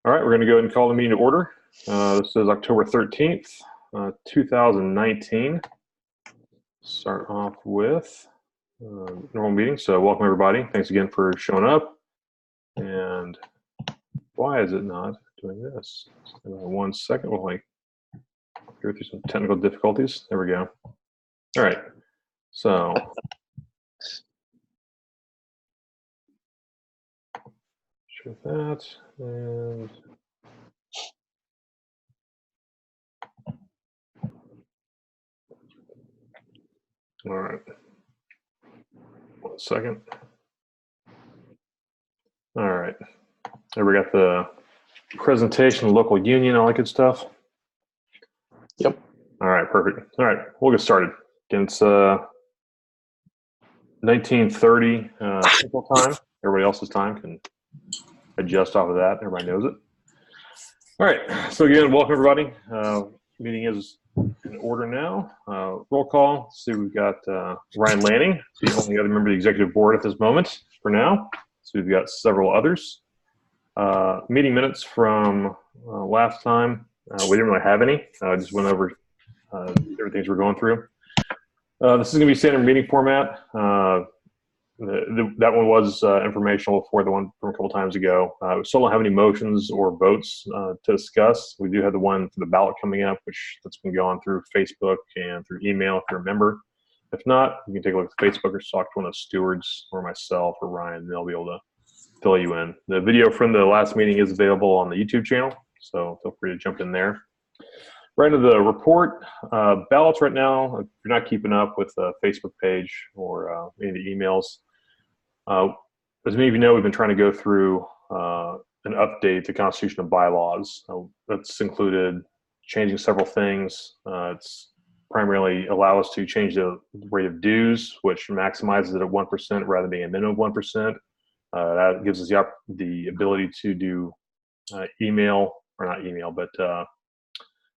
All right, we're going to go ahead and call the meeting to order. This is October 13th, 2019. Start off with normal meeting. So welcome everybody. Thanks again for showing up. And why is it not doing this? 1 second. We'll go through some technical difficulties. There we go. All right. So share that and all right. 1 second. All right. There we got the presentation, local union, all that good stuff. Yep. All right, perfect. All right, we'll get started. It's 19:30 Central Time. Everybody else's time can adjust off of that. Everybody knows it. All right, so again, welcome everybody. Meeting is in order now. Roll call. See, we've got Ryan Lanning, the only other member of the executive board at this moment for now. So we've got several others. Meeting minutes from last time. We didn't really have any. I just went over everything we're going through. This is going to be standard meeting format. That one was informational for the one from a couple times ago. We still don't have any motions or votes to discuss. We do have the one for the ballot coming up, that's been going through Facebook and through email if you're a member. If not, you can take a look at Facebook or talk to one of the stewards or myself or Ryan, and they'll be able to fill you in. The video from the last meeting is available on the YouTube channel, so feel free to jump in there. Right into the report, ballots right now, if you're not keeping up with the Facebook page or any of the emails, as many of you know, we've been trying to go through an update to constitutional bylaws. That's included changing several things. It's primarily allow us to change the rate of dues, which maximizes it at 1% rather than being a minimum of 1%. That gives us the ability to do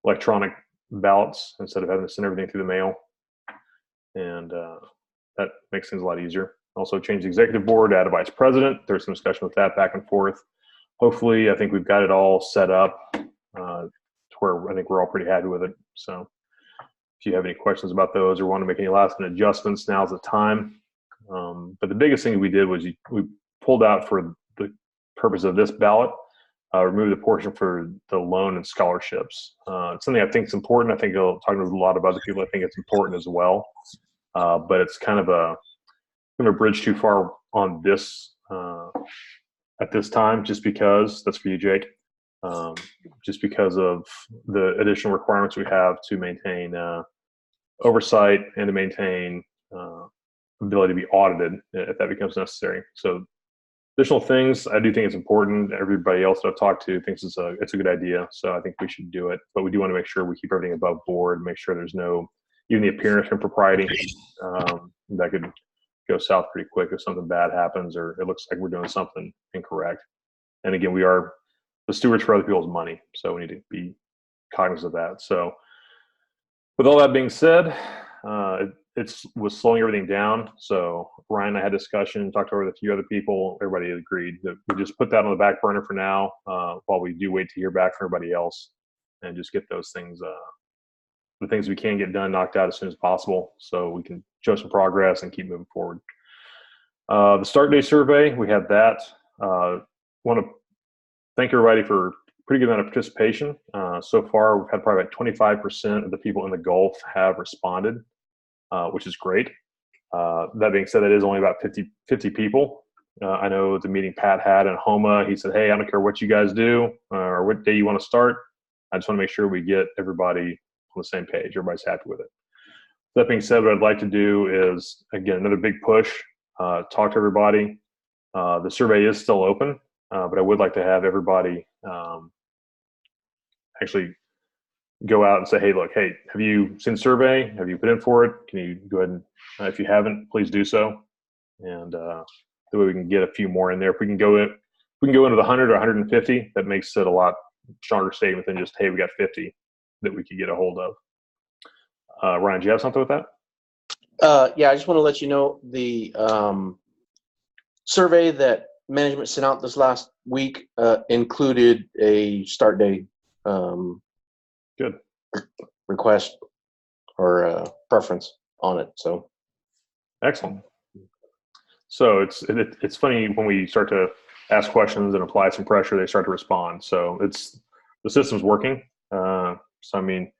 electronic ballots instead of having to send everything through the mail. And that makes things a lot easier. Also change the executive board, add a vice president. There's some discussion with that back and forth. Hopefully, I think we've got it all set up to where I think we're all pretty happy with it. So if you have any questions about those or want to make any last minute adjustments, now's the time. But the biggest thing we did was we pulled out for the purpose of this ballot, remove the portion for the loan and scholarships. It's something I think is important. I think talking with a lot of other people, I think it's important as well. But it's kind of a bridge too far on this at this time, just because that's for you, Jake. Just because of the additional requirements we have to maintain oversight and to maintain ability to be audited if that becomes necessary. So additional things, I do think it's important. Everybody else that I've talked to thinks it's a good idea, so I think we should do it. But we do want to make sure we keep everything above board, make sure there's no, even the appearance of impropriety that could go south pretty quick if something bad happens or it looks like we're doing something incorrect. And again, we are the stewards for other people's money, so we need to be cognizant of that. So with all that being said, it was slowing everything down. So Ryan and I had a discussion, talked over with a few other people. Everybody agreed that we just put that on the back burner for now while we do wait to hear back from everybody else and just get those things, the things we can get done, knocked out as soon as possible so we can show some progress and keep moving forward. The start day survey, we had that. Want to thank everybody for pretty good amount of participation. So far, we've had probably about 25% of the people in the Gulf have responded, which is great. That being said, that is only about 50 people. I know the meeting Pat had in Homa, he said, hey, I don't care what you guys do or what day you want to start. I just want to make sure we get everybody on the same page. Everybody's happy with it. That being said, what I'd like to do is, again, another big push, talk to everybody. The survey is still open, but I would like to have everybody actually go out and say, hey, look, hey, have you seen the survey? Have you put in for it? Can you go ahead and, if you haven't, please do so. And that way we can get a few more in there. If we can go into the 100 or 150, that makes it a lot stronger statement than just, hey, we got 50 that we could get a hold of. Ryan, do you have something with that? Yeah, I just want to let you know the survey that management sent out this last week included a start date Good. request or preference on it. So Excellent. So it's funny when we start to ask questions and apply some pressure, they start to respond. So the system's working. So I mean,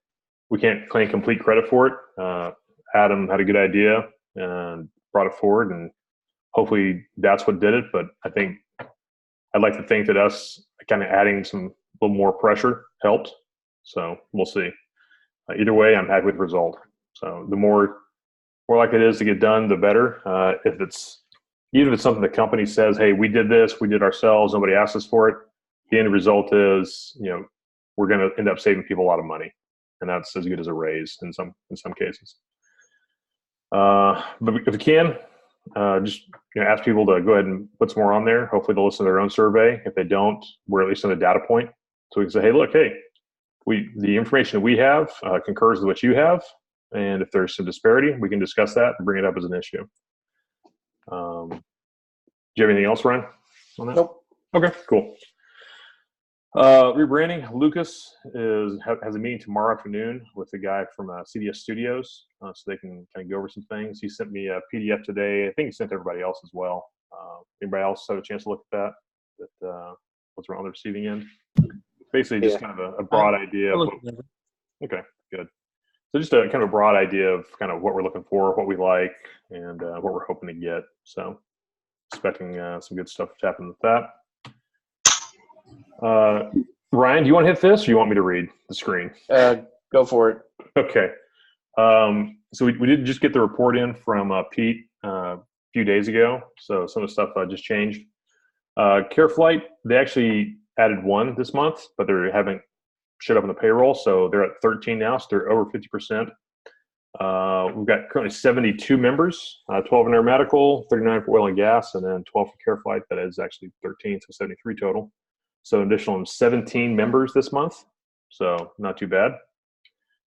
we can't claim complete credit for it. Adam had a good idea and brought it forward, and hopefully that's what did it. But I think I'd like to think that us kind of adding some little more pressure helped. So we'll see. Either way, I'm happy with the result. So the more likely it is to get done, the better. Even if it's something the company says, hey, we did this, we did ourselves, nobody asked us for it, the end result is, we're going to end up saving people a lot of money. And that's as good as a raise in some cases. But if we can, just ask people to go ahead and put some more on there. Hopefully they'll listen to their own survey. If they don't, we're at least on a data point. So we can say, hey, look, the information that we have concurs with what you have. And if there's some disparity, we can discuss that and bring it up as an issue. Do you have anything else, Ryan, on that? Nope. Okay, cool. Rebranding. Lucas has a meeting tomorrow afternoon with a guy from CDS Studios, so they can kind of go over some things. He sent me a PDF today. I think he sent everybody else as well. Anybody else have a chance to look at that? What's on the receiving end? Basically, just kind of a broad idea. Okay, good. So just a kind of a broad idea of kind of what we're looking for, what we like, and what we're hoping to get. So expecting some good stuff to happen with that. Ryan, do you want to hit this, or do you want me to read the screen? Go for it. Okay. So we did just get the report in from Pete a few days ago. So some of the stuff just changed. CareFlight, they actually added one this month, but they haven't showed up on the payroll. So they're at 13 now. So they're over 50%. We've got currently 72 members, 12 in aeromedical, 39 for oil and gas, and then 12 for CareFlight. That is actually 13, so 73 total. So an additional 17 members this month. So not too bad.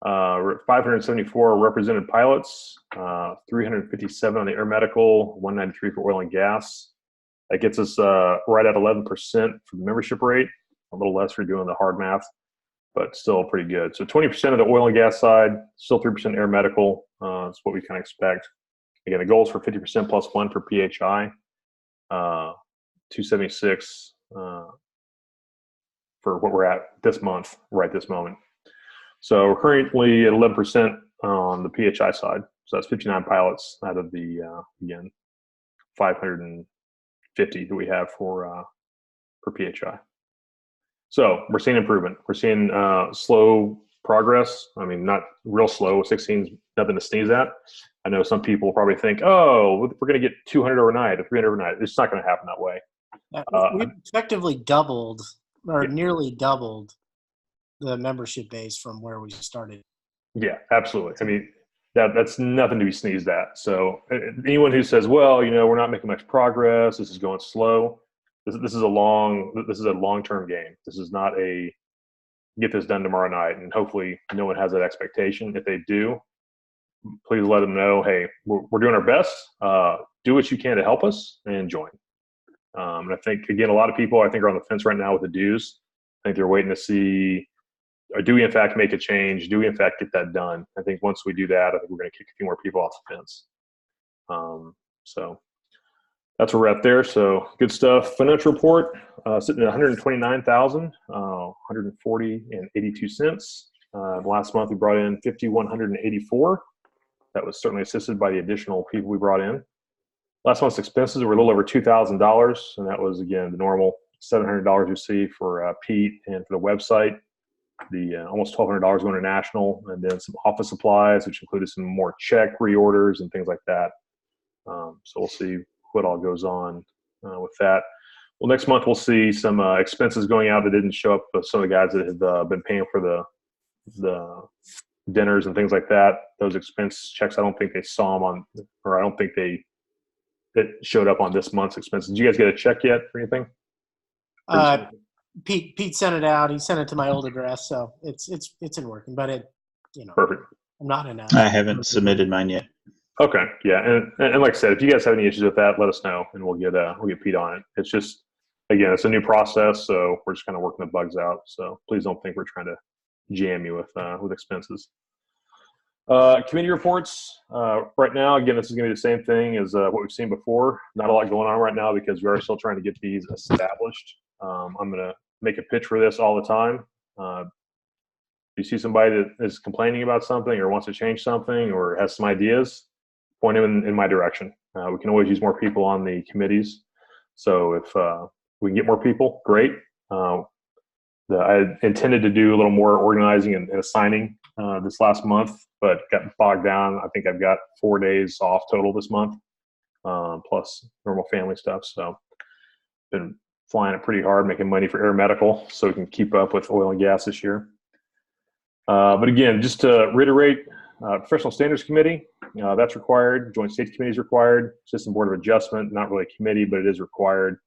We're at 574 represented pilots, 357 on the aeromedical, 193 for oil and gas. That gets us right at 11% for the membership rate, a little less for doing the hard math, but still pretty good. So 20% of the oil and gas side, still 3% aeromedical. That's what we kind of expect. Again, the goal is for 50% plus 1 for PHI, 276 for what we're at this month, right this moment. So we're currently at 11% on the PHI side. So that's 59 pilots out of the, again, 550 that we have for PHI. So we're seeing improvement. We're seeing slow progress. I mean, not real slow. 16 is nothing to sneeze at. I know some people probably think, oh, we're going to get 200 overnight or 300 overnight. It's not going to happen that way. We've effectively doubled or nearly doubled the membership base from where we started. Yeah, absolutely. I mean, that's nothing to be sneezed at. So anyone who says, well, we're not making much progress, this is going slow, this is a long-term game. This is not a get this done tomorrow night, and hopefully no one has that expectation. If they do, please let them know, hey, we're doing our best. Do what you can to help us and join. And I think, again, a lot of people, I think, are on the fence right now with the dues. I think they're waiting to see, do we in fact make a change? Do we in fact get that done? I think once we do that, I think we're going to kick a few more people off the fence. So that's where we're at there. So good stuff. Financial report, sitting at $129,000, $140.82. Last month we brought in $5,184. That was certainly assisted by the additional people we brought in. Last month's expenses were a little over $2,000, and that was, again, the normal $700 you see for Pete and for the website, the almost $1,200 going to national, and then some office supplies, which included some more check reorders and things like that. So we'll see what all goes on with that. Well, next month we'll see some expenses going out that didn't show up with some of the guys that have been paying for the dinners and things like that. Those expense checks, I don't think they saw them on, or I don't think that showed up on this month's expenses. Did you guys get a check yet or anything? Pete sent it out. He sent it to my old address, so it's in working. But perfect. I'm not in. I haven't submitted mine yet. Okay, yeah, and like I said, if you guys have any issues with that, let us know, and we'll get Pete on it. It's just, again, it's a new process, so we're just kind of working the bugs out. So please don't think we're trying to jam you with expenses. Committee reports. Right now, again, this is going to be the same thing as what we've seen before. Not a lot going on right now because we are still trying to get these established. I'm going to make a pitch for this all the time. If you see somebody that is complaining about something or wants to change something or has some ideas, point them in my direction. We can always use more people on the committees. So if we can get more people, great. I intended to do a little more organizing and assigning this last month, but got bogged down. I think I've got 4 days off total this month, plus normal family stuff. So been flying it pretty hard, making money for air medical so we can keep up with oil and gas this year. But again, just to reiterate, Professional Standards Committee, that's required. Joint Safety Committee is required. System Board of Adjustment, not really a committee, but it is required.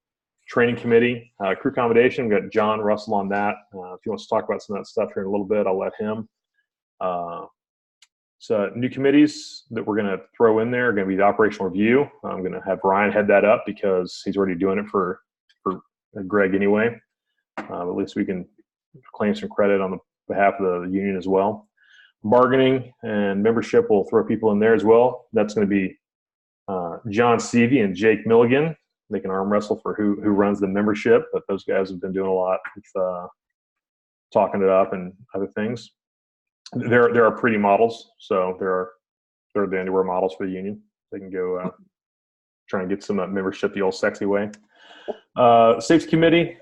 Training Committee, crew accommodation, we've got John Russell on that. If he wants to talk about some of that stuff here in a little bit, I'll let him. So new committees that we're going to throw in there are going to be the operational review. I'm going to have Ryan head that up because he's already doing it for Greg anyway. At least we can claim some credit on the behalf of the union as well. Bargaining and membership, we'll throw people in there as well. That's going to be John Seavey and Jake Milligan. They can arm wrestle for who runs the membership, but those guys have been doing a lot with talking it up and other things. There are pretty models, so they're the underwear models for the union. They can go try and get some membership the old sexy way. Safety Committee.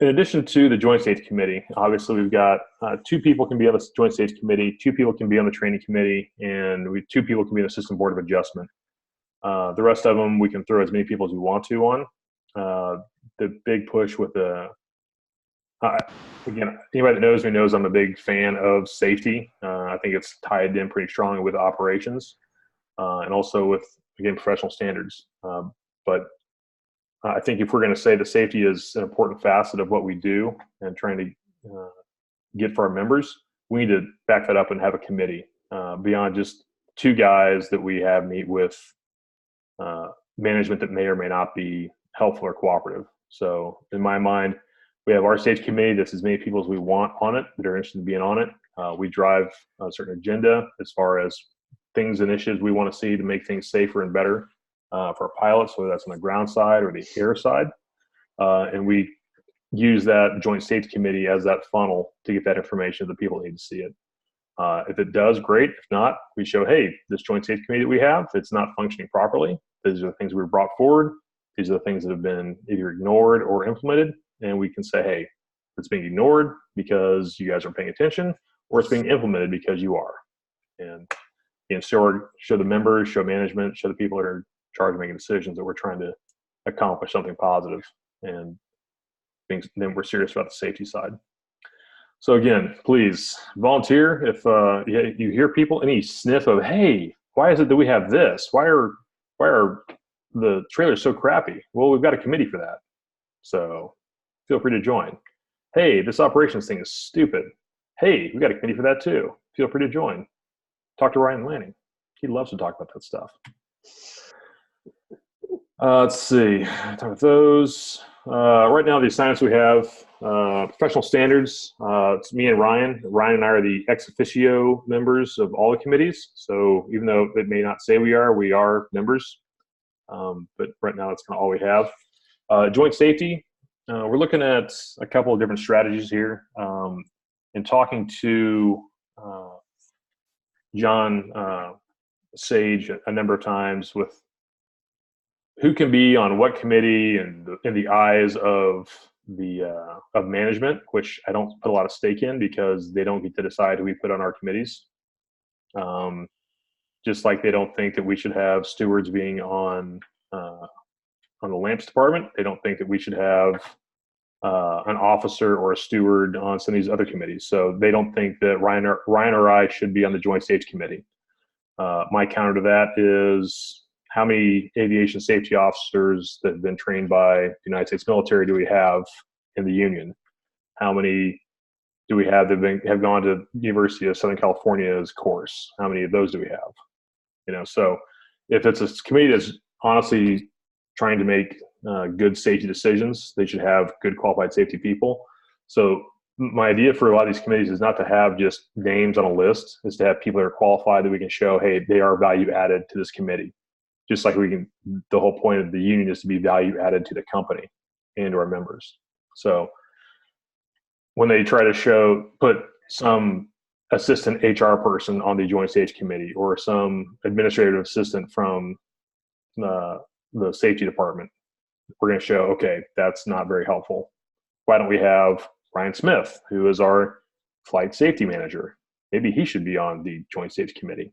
In addition to the Joint Safety Committee, obviously we've got 2 people can be on the Joint Safety Committee, 2 people can be on the Training Committee, and 2 people can be on the System Board of Adjustment. The rest of them, we can throw as many people as we want to on. The big push with again, anybody that knows me knows I'm a big fan of safety. I think it's tied in pretty strongly with operations and also with, again, professional standards. But I think if we're going to say that safety is an important facet of what we do and trying to get for our members, we need to back that up and have a committee beyond just 2 guys that we have meet with management that may or may not be helpful or cooperative. So in my mind, we have our safety committee. That's as many people as we want on it that are interested in being on it. We drive a certain agenda as far as things, initiatives we want to see to make things safer and better for our pilots, whether that's on the ground side or the air side. And we use that Joint Safety Committee as that funnel to get that information to the people that need to see it. If it does, great. If not, we show, hey, this Joint Safety Committee that we have, it's not functioning properly. These are the things we were brought forward. These are the things that have been either ignored or implemented. And we can say, hey, it's being ignored because you guys aren't paying attention, or it's being implemented because you are. And show the members, show management, show the people that are in charge of making decisions that we're trying to accomplish something positive. And then we're serious about the safety side. So again, please volunteer. If you hear people, any sniff of, hey, why is it that we have this? Why are the trailers so crappy? Well, we've got a committee for that. So feel free to join. Hey, this operations thing is stupid. Hey, we got a committee for that too. Feel free to join. Talk to Ryan Lanning. He loves to talk about that stuff. Let's see. Talk about those. Right now, the assignments we have, professional standards. It's me and Ryan. Ryan and I are the ex officio members of all the committees. So even though it may not say we are members. But right now, that's kind of all we have. Joint safety. We're looking at a couple of different strategies here. In talking to John Sage a number of times with who can be on what committee and in the eyes of of management, which I don't put a lot of stake in because they don't get to decide who we put on our committees. Just like they don't think that we should have stewards being on the lamps department. They don't think that we should have an officer or a steward on some of these other committees. So they don't think that Ryan or I should be on the Joint Safety Committee. My counter to that is, how many aviation safety officers that have been trained by the United States military do we have in the union? How many do we have that have gone to University of Southern California's course? How many of those do we have? So if it's a committee that's honestly trying to make good safety decisions, they should have good qualified safety people. So my idea for a lot of these committees is not to have just names on a list, is to have people that are qualified that we can show, hey, they are value added to this committee. Just like the whole point of the union is to be value added to the company and to our members. So when they try to put some assistant HR person on the joint safety committee or some administrative assistant from the safety department, we're going to show, okay, that's not very helpful. Why don't we have Ryan Smith, who is our flight safety manager? Maybe he should be on the joint safety committee.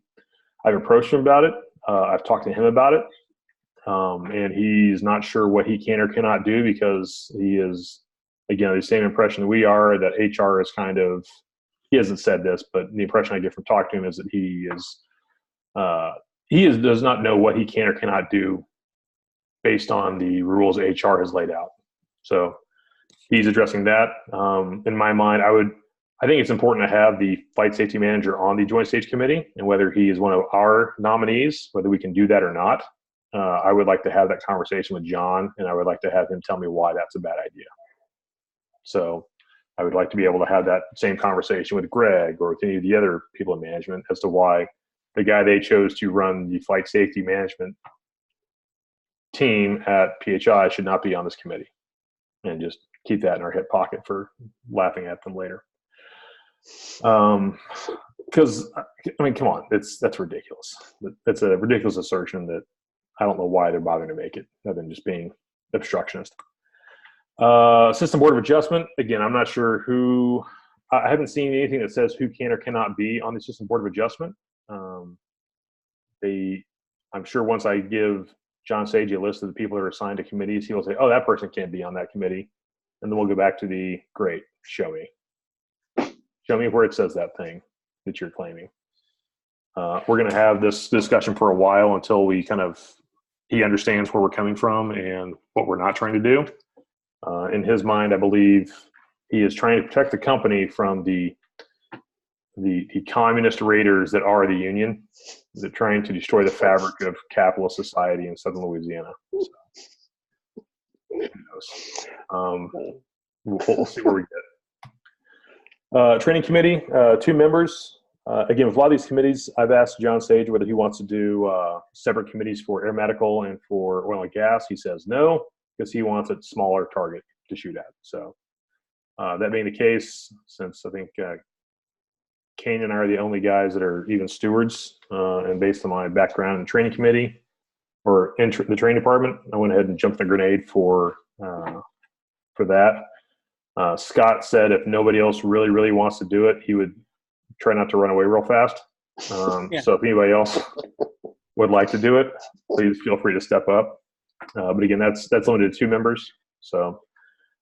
I've approached him about it. I've talked to him about it. And he's not sure what he can or cannot do, because he is, again, the same impression that we are, that HR is kind of, he hasn't said this, but the impression I get from talking to him is that he does not know what he can or cannot do based on the rules HR has laid out. So he's addressing that. In my mind, I think it's important to have the flight safety manager on the joint safety committee, and whether he is one of our nominees, whether we can do that or not, I would like to have that conversation with John, and I would like to have him tell me why that's a bad idea. So I would like to be able to have that same conversation with Greg or with any of the other people in management as to why the guy they chose to run the flight safety management team at PHI should not be on this committee, and just keep that in our hip pocket for laughing at them later. Because I mean, come on, that's ridiculous. It's a ridiculous assertion that I don't know why they're bothering to make it, other than just being obstructionist. System Board of Adjustment, again, I'm not sure who. I haven't seen anything that says who can or cannot be on the System Board of Adjustment. I'm sure once I give John Sage a list of the people that are assigned to committees, he will say, oh, that person can't be on that committee. And then we'll go back to great, show me. Show me where it says that thing that you're claiming. We're going to have this discussion for a while until he understands where we're coming from and what we're not trying to do. In his mind, I believe he is trying to protect the company from the communist raiders that are the union, that are trying to destroy the fabric of capitalist society in Southern Louisiana. So, who knows? We'll see where we get. Training committee, 2 members. Again, with a lot of these committees, I've asked John Sage whether he wants to do separate committees for air medical and for oil and gas. He says no, because he wants a smaller target to shoot at. So that being the case, since I think Kane and I are the only guys that are even stewards, and based on my background in training committee or in the training department, I went ahead and jumped the grenade for that. Scott said if nobody else really wants to do it, he would try not to run away real fast. So if anybody else would like to do it, please feel free to step up. But again, that's limited to 2 members. So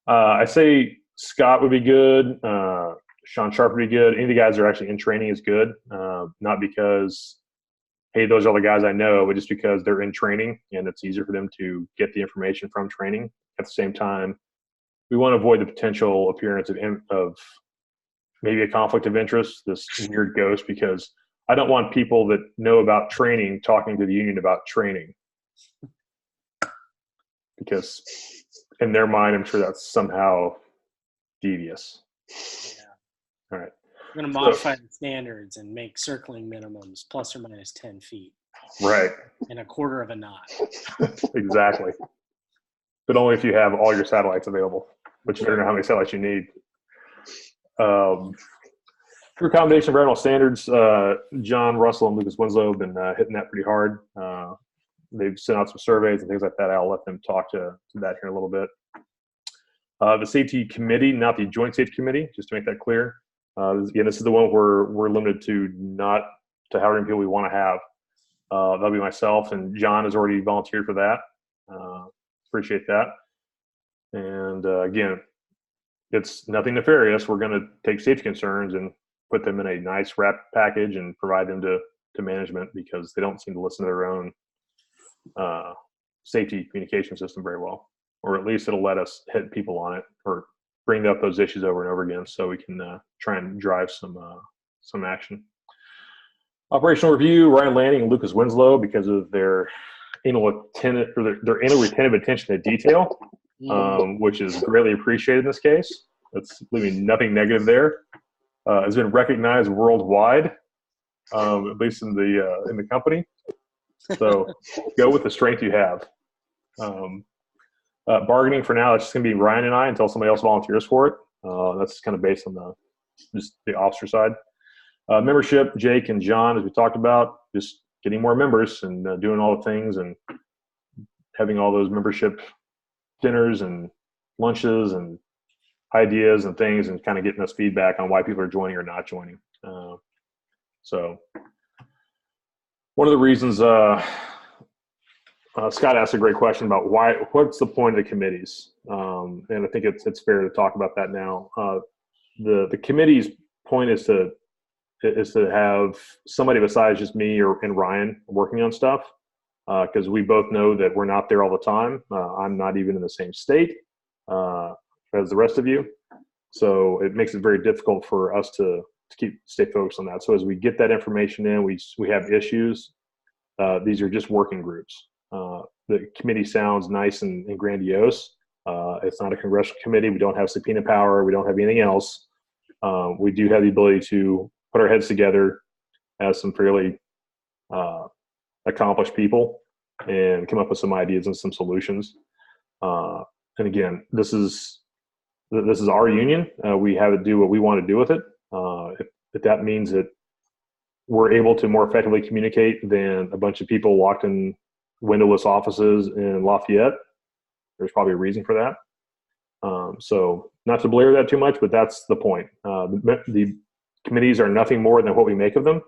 I say Scott would be good. Sean Sharp would be good. Any of the guys that are actually in training is good. Not because, hey, those are the guys I know, but just because they're in training and it's easier for them to get the information from training. At the same time, we want to avoid the potential appearance of maybe a conflict of interest, this weird ghost, because I don't want people that know about training talking to the union about training. Because in their mind, I'm sure that's somehow devious. Yeah. All right. We're going to modify the standards and make circling minimums plus or minus 10 feet. Right. And a quarter of a knot. Exactly. But only if you have all your satellites available, which you don't know how many satellites you need. Crew accommodation environmental standards, John Russell and Lucas Winslow have been hitting that pretty hard. They've sent out some surveys and things like that. I'll let them talk to that here in a little bit. The safety committee, not the joint safety committee, just to make that clear. Again, this is the one where we're limited to not to how many people we want to have. That'll be myself, and John has already volunteered for that. Appreciate that. And again, it's nothing nefarious. We're going to take safety concerns and put them in a nice wrap package and provide them to management, because they don't seem to listen to their own safety communication system very well, or at least it'll let us hit people on it or bring up those issues over and over again, so we can try and drive some action. Operational review, Ryan Lanning and Lucas Winslow, because of their anal retentive attention to detail, which is greatly appreciated in this case. That's leaving nothing negative there. Has been recognized worldwide, at least in the company. So go with the strength you have. Bargaining for now, it's just going to be Ryan and I until somebody else volunteers for it. That's kind of based on just the officer side. Membership, Jake and John, as we talked about, just getting more members and doing all the things and having all those membership dinners and lunches and ideas and things and kind of getting us feedback on why people are joining or not joining. So one of the reasons Scott asked a great question about what's the point of the committees? And I think it's fair to talk about that now. The committee's point is to have somebody besides just me and Ryan working on stuff, because we both know that we're not there all the time. I'm not even in the same state as the rest of you. So it makes it very difficult for us to stay focused on that. So as we get that information in, we have issues. These are just working groups. The committee sounds nice and grandiose. It's not a congressional committee. We don't have subpoena power. We don't have anything else. We do have the ability to put our heads together as some fairly accomplished people and come up with some ideas and some solutions. And again, this is our union. We have to do what we want to do with it. If that means that we're able to more effectively communicate than a bunch of people locked in windowless offices in Lafayette, there's probably a reason for that. So not to blare that too much, but that's the point. The committees are nothing more than what we make of them,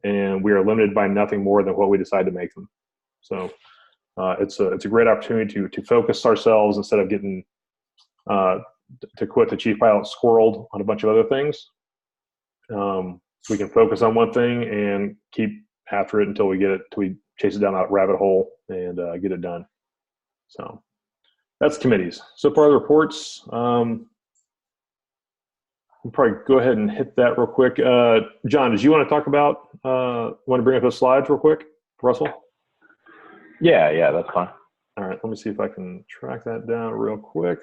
and we are limited by nothing more than what we decide to make them. So it's a great opportunity to focus ourselves instead of getting, to quote the chief pilot, squirreled on a bunch of other things. We can focus on one thing and keep after it until we chase it down that rabbit hole and get it done. So that's committees. So far the reports, we'll probably go ahead and hit that real quick. John, did you want to talk about, want to bring up those slides real quick, Russell? Yeah, that's fine. All right, let me see if I can track that down real quick.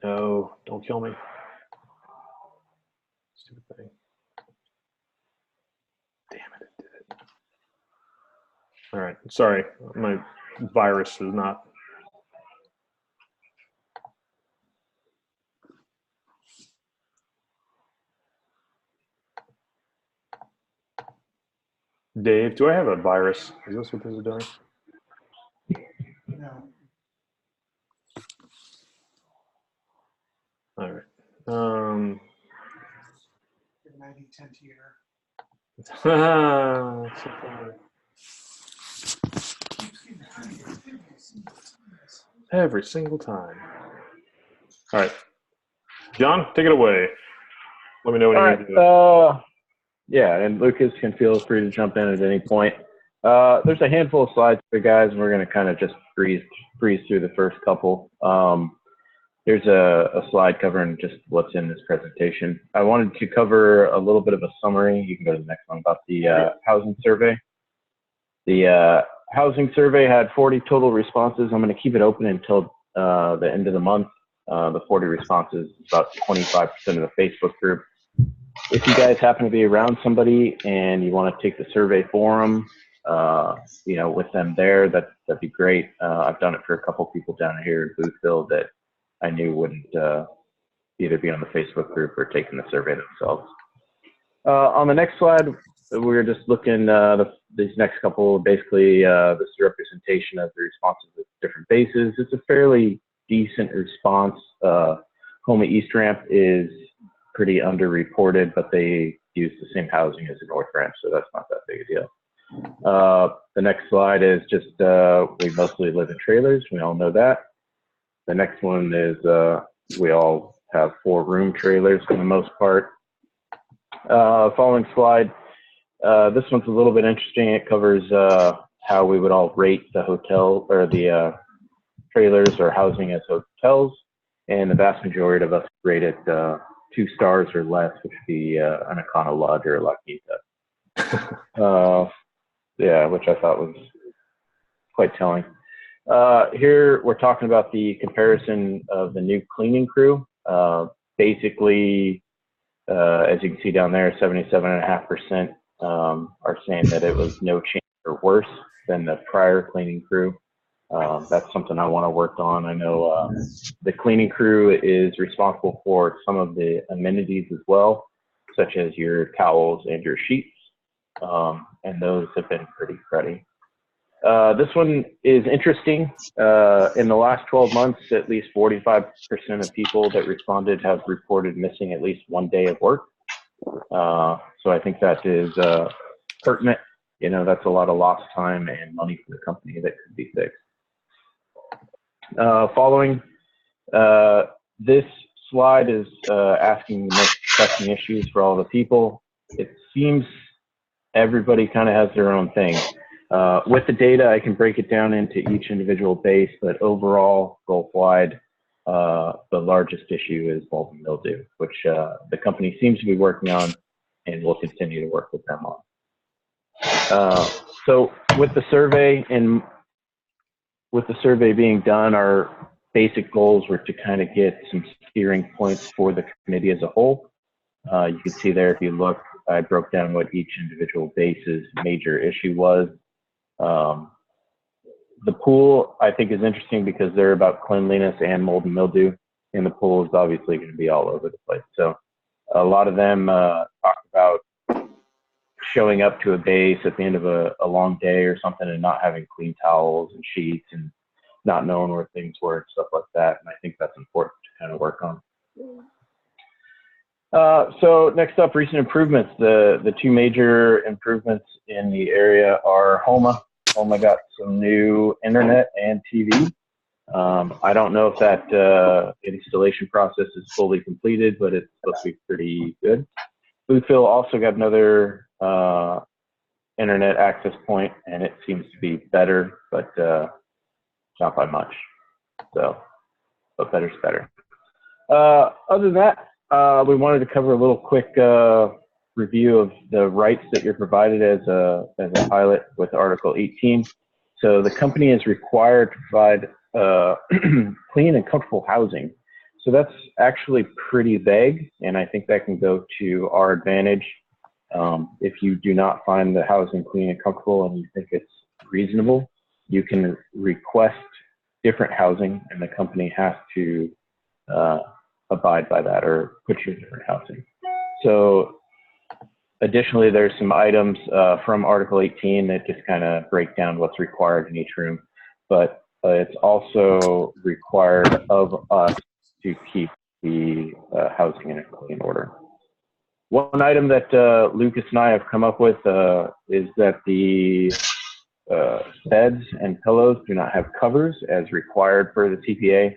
No, don't kill me. Stupid thing. Damn it, it did it. All right, sorry, my virus is not. Dave, do I have a virus? Is this what this is doing? No. All right. 90-10 here. Every single time. All right. John, take it away. Let me know when you need to do it. Yeah, and Lucas can feel free to jump in at any point. There's a handful of slides for guys, and we're going to kind of just breeze through the first couple. There's a slide covering just what's in this presentation. I wanted to cover a little bit of a summary. You can go to the next one about the housing survey. The housing survey had 40 total responses. I'm going to keep it open until the end of the month. The 40 responses is about 25% of the Facebook group. If you guys happen to be around somebody and you want to take the survey for them, with them there, that'd be great. I've done it for a couple people down here in Boothville that I knew wouldn't either be on the Facebook group or taking the survey themselves. On the next slide, we're just looking these next couple. Basically, this is a representation of the responses at different bases. It's a fairly decent response. Home East Ramp is pretty underreported, but they use the same housing as the North Ramp, so that's not that big a deal. The next slide is just we mostly live in trailers. We all know that. The next one is we all have 4-room trailers for the most part. Following slide, this one's a little bit interesting. It covers how we would all rate the hotel or the trailers or housing as hotels, and the vast majority of us rate it 2 stars or less, which would be an Econo Lodge or a La Quinta. Yeah, which I thought was quite telling. Here we're talking about the comparison of the new cleaning crew. Basically, as you can see down there, 77.5% are saying that it was no change or worse than the prior cleaning crew. That's something I want to work on. I know the cleaning crew is responsible for some of the amenities as well, such as your towels and your sheets, and those have been pretty cruddy. This one is interesting. In the last 12 months, at least 45% of people that responded have reported missing at least 1 day of work. So I think that is pertinent. You know, that's a lot of lost time and money for the company that could be fixed. Following, this slide is asking the most pressing issues for all the people. It seems everybody kind of has their own thing. With the data, I can break it down into each individual base, but overall, Gulf-wide, the largest issue is mold and mildew, which the company seems to be working on and will continue to work with them on. So with the survey being done, our basic goals were to kind of get some steering points for the committee as a whole. You can see there, if you look, I broke down what each individual base's major issue was. The pool, I think, is interesting because they're about cleanliness and mold and mildew, and the pool is obviously going to be all over the place. So a lot of them talk about showing up to a base at the end of a long day or something and not having clean towels and sheets and not knowing where things were and stuff like that. And I think that's important to kind of work on. So next up, recent improvements. The 2 major improvements in the area are Homa. Homa got some new internet and TV. I don't know if that installation process is fully completed, but it's supposed to be pretty good. Boothville also got another internet access point, and it seems to be better, but not by much. So, but better's better. Other than that, we wanted to cover a little quick review of the rights that you're provided as a pilot with Article 18. So the company is required to provide clean and comfortable housing. So that's actually pretty vague, and I think that can go to our advantage. If you do not find the housing clean and comfortable and you think it's reasonable, you can request different housing, and the company has to abide by that or put you in different housing. So additionally, there's some items from Article 18 that just kind of break down what's required in each room, but it's also required of us to keep the housing in a clean order. One item that Lucas and I have come up with is that the beds and pillows do not have covers as required for the TPA.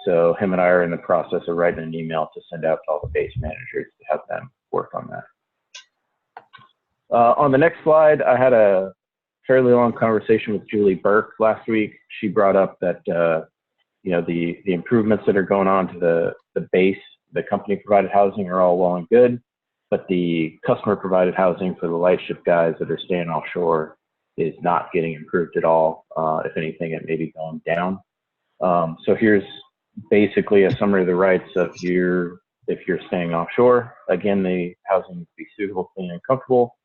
So him and I are in the process of writing an email to send out to all the base managers to have them work on that. On the next slide, I had a fairly long conversation with Julie Burke last week. She brought up that you know, the improvements that are going on to the base, the company provided housing are all well and good, but the customer provided housing for the lightship guys that are staying offshore is not getting improved at all. If anything, it may be going down. So here's basically a summary of the rights of if you're staying offshore. Again, the housing needs to be suitable, clean, and comfortable.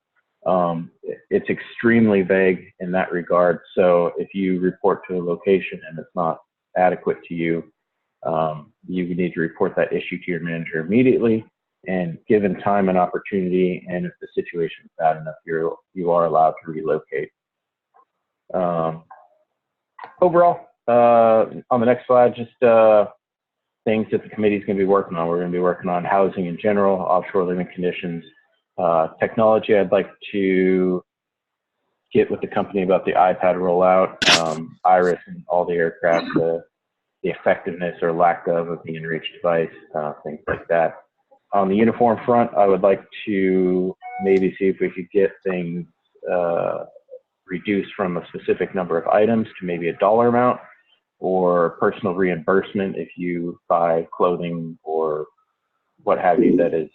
It's extremely vague in that regard. So if you report to a location and it's not adequate to you, you need to report that issue to your manager immediately. And given time and opportunity, and if the situation is bad enough, you are allowed to relocate. Overall, on the next slide, just things that the committee is going to be working on. We're going to be working on housing in general, offshore living conditions, technology. I'd like to get with the company about the iPad rollout, Iris and all the aircraft, the effectiveness or lack of the inReach device, things like that. On the uniform front, I would like to maybe see if we could get things reduced from a specific number of items to maybe a dollar amount, or personal reimbursement if you buy clothing or what have you that is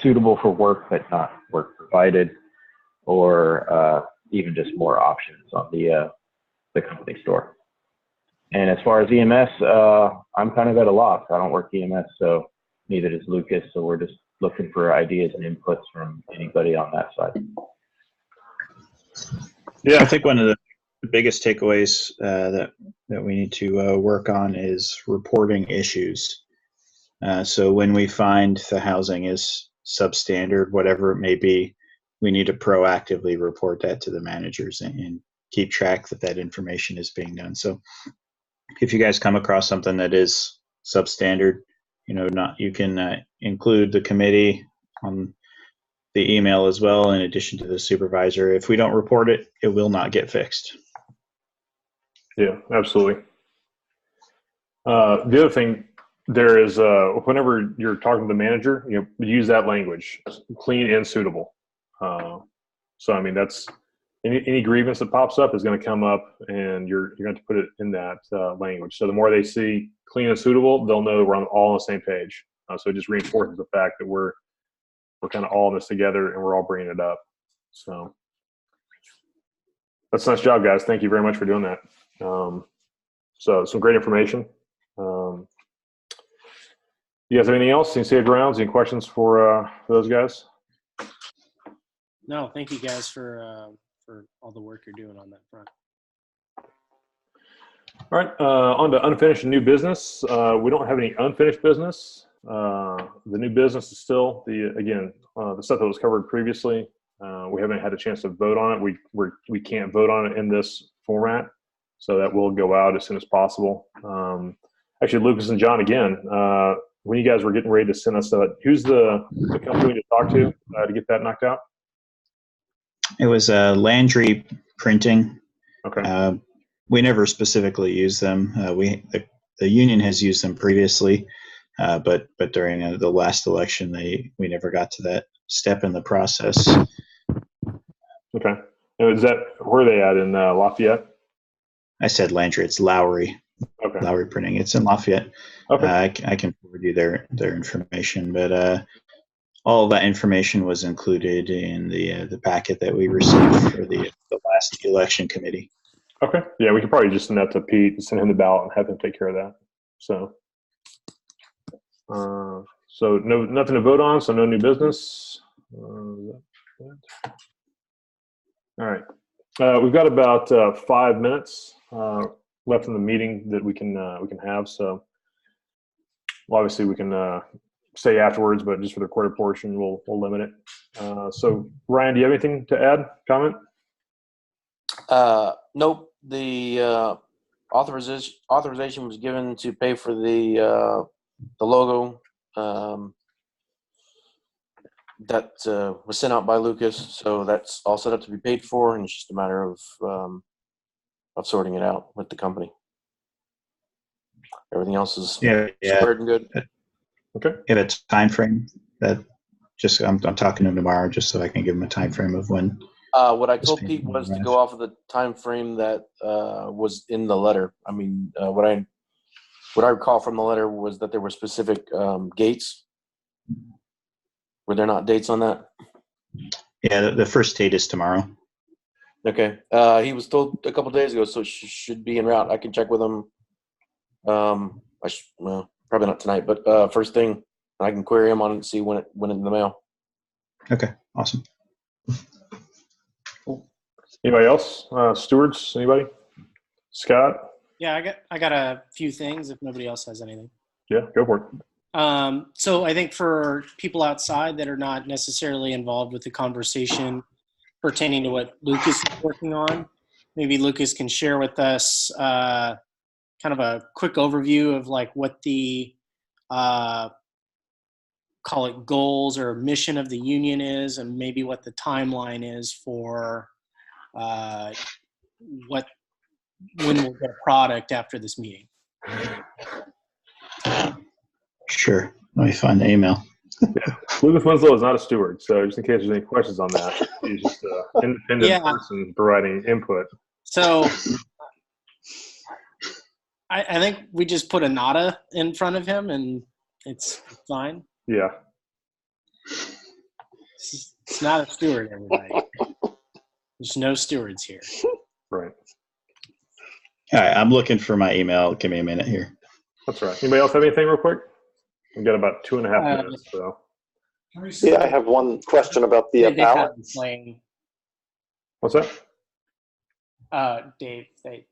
suitable for work but not work provided, or even just more options on the company store. And as far as EMS, I'm kind of at a loss. I don't work EMS, so neither does Lucas. So we're just looking for ideas and inputs from anybody on that side. Yeah. I think one of the biggest takeaways that we need to work on is reporting issues. So when we find the housing is substandard, whatever it may be, we need to proactively report that to the managers and keep track that that information is being done. So if you guys come across something that is substandard, you can include the committee on the email as well, in addition to the supervisor. If we don't report it, it will not get fixed. Yeah, absolutely. The other thing there is, whenever you're talking to the manager, use that language, clean and suitable. So, I mean, that's any grievance that pops up is going to come up, and you're going to put it in that language. So the more they see clean and suitable, they'll know we're all on the same page. So it just reinforces the fact that we're kind of all in this together, and we're all bringing it up. So that's a nice job, guys. Thank you very much for doing that. So some great information. You guys have anything else? Any save grounds? Any questions for those guys? No, thank you guys for all the work you're doing on that front. All right, on to unfinished and new business. We don't have any unfinished business. The new business is still the stuff that was covered previously. We haven't had a chance to vote on it. We can't vote on it in this format, so that will go out as soon as possible. Actually, Lucas and John, again, when you guys were getting ready to send us who's the company to talk to get that knocked out? It was Landry Printing. Okay. We never specifically used them. The union has used them previously, but during the last election, we never got to that step in the process. Okay. And is that where are they at in Lafayette? I said Landry. It's Lowry. Okay. Lowry Printing. It's in Lafayette. Okay. I can forward you their information, but all of that information was included in the packet that we received for the last election committee. Okay. Yeah, we could probably just send that to Pete and send him the ballot and have him take care of that. So, nothing to vote on. So no new business. All right. We've got about 5 minutes left in the meeting that we can have. So, obviously, we can say afterwards, but just for the recorded portion, we'll limit it. So, Ryan, do you have anything to add? Comment? Nope. The authorization was given to pay for the logo that was sent out by Lucas, so that's all set up to be paid for, and it's just a matter of sorting it out with the company. Everything else is squared and good. Okay. You have a time frame that I'm talking to him tomorrow just so I can give him a time frame of when. What I told Pete was to go off of the time frame that was in the letter. I mean, what I recall from the letter was that there were specific gates. Were there not dates on that? Yeah, the first date is tomorrow. Okay. He was told a couple days ago, so it should be en route. I can check with him. Well, probably not tonight, but first thing, I can query him on it and see when it went in the mail. Okay, awesome. Anybody else? Stewards? Anybody? Scott? Yeah, I got a few things if nobody else has anything. Yeah, go for it. So I think for people outside that are not necessarily involved with the conversation pertaining to what Lucas is working on, maybe Lucas can share with us kind of a quick overview of like what the call it goals or mission of the union is, and maybe what the timeline is for when we'll get a product after this meeting. Sure. Let me find the email. Yeah. Lucas Winslow is not a steward, so just in case there's any questions on that, he's just an independent person providing input. So I think we just put a nada in front of him and It's fine. Yeah. It's not a steward, everybody. There's no stewards here. Right. All right, I'm looking for my email. Give me a minute here. That's right. Anybody else have anything real quick? We've got about 2.5 minutes. So Yeah, I have one question about the They had ballot. them playing. what's that? Dave, they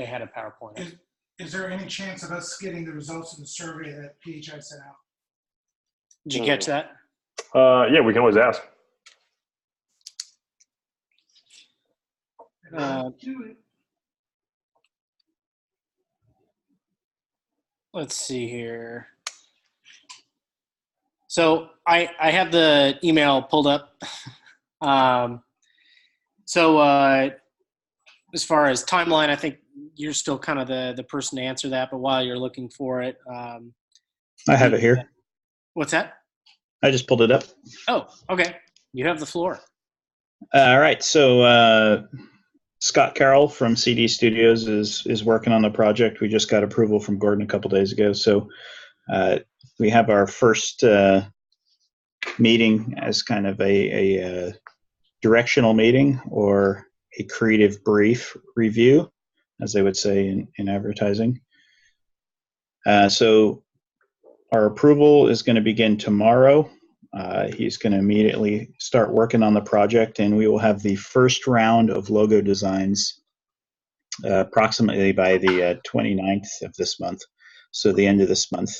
had a PowerPoint. Is there any chance of us getting the results of the survey that PHI sent out? Did you catch that? Yeah, we can always ask. Let's see here. So I have the email pulled up. As far as timeline, I think you're still kind of the person to answer that. But while you're looking for it, I have it here. What's that? I just pulled it up. Oh, okay. You have the floor. All right. So Scott Carroll from CD Studios is working on the project. We just got approval from Gordon a couple days ago. So we have our first meeting as kind of a directional meeting or a creative brief review, as they would say in advertising. So our approval is going to begin tomorrow. He's going to immediately start working on the project, and we will have the first round of logo designs approximately by the 29th of this month, so the end of this month.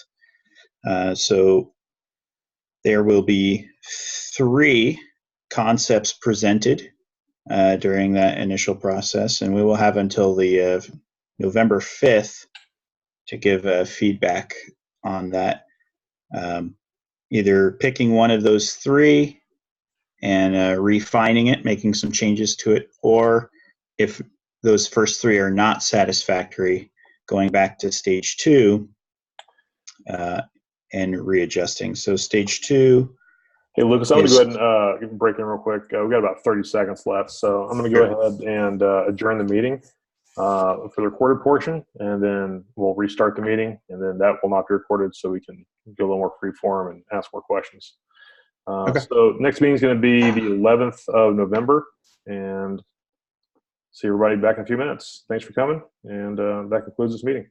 So there will be 3 concepts presented during that initial process, and we will have until the November 5th to give feedback on that. Either picking one of those 3 and refining it, making some changes to it, or if those first 3 are not satisfactory, going back to stage 2 and readjusting. So stage 2. Hey, Lucas, I'm going to go ahead and break in real quick. We've got about 30 seconds left, so I'm going to go ahead and adjourn the meeting for the recorded portion, and then we'll restart the meeting, and then that will not be recorded, so we can go a little more free form and ask more questions. Okay. So next meeting is going to be the 11th of November, and see everybody back in a few minutes. Thanks for coming, and that concludes this meeting.